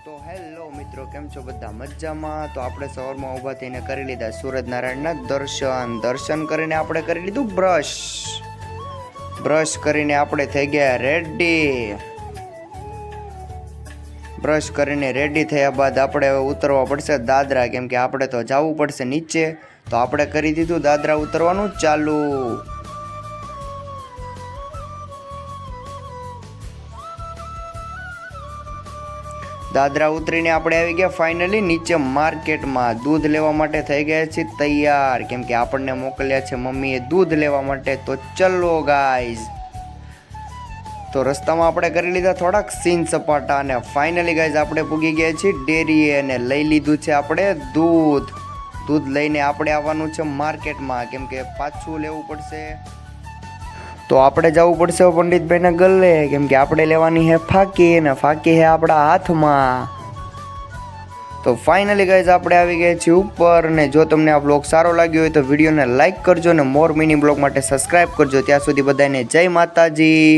તો હેલો મિત્રો, કેમ છો બધા? મજામાં? તો આપણે સવારમાં ઊભા થઈને કરી લીધા સૂરજનારાયણના દર્શન કરીને આપણે કરી લીધું બ્રશ કરીને આપણે થઈ ગયા રેડી. બ્રશ કરીને રેડી થયા બાદ આપણે હવે ઉતરવા પડશે દાદરા, કેમ કે આપણે તો જવું પડશે નીચે. તો આપણે કરી દીધું દાદરા ઉતરવાનું ચાલુ. દાદરા ઉતરીને આપણે આવી ગયા ફાઇનલી નીચે માર્કેટમાં. દૂધ લેવા માટે થઈ ગયા છે તૈયાર, કેમ કે આપણને મોકલ્યા છે મમ્મીએ દૂધ લેવા માટે. તો ચલો ગાઈઝ, તો રસ્તામાં આપણે કરી લીધા થોડાક સીન સપાટા અને ફાઇનલી ગાઈઝ આપણે પૂગી ગયા છીએ ડેરીએ અને લઈ લીધું છે આપણે દૂધ લઈને આપણે આવવાનું છે માર્કેટમાં, કેમ કે પાછું લેવું પડશે. તો આપણે જવું પડશે પંડિતભાઈના ગલ્લે, કેમ કે આપણે લેવાની છે ફાકી ને ફાકી છે આપણા હાથમાં. તો ફાઇનલી ગાઈઝ આપણે આવી ગયા છીએ ઉપર. ને જો તમને આ બ્લોગ સારો લાગ્યો હોય તો વિડીયોને લાઇક કરજો ને મોર મિની બ્લોગ માટે સબસ્ક્રાઇબ કરજો. ત્યાં સુધી બધાને જય માતાજી.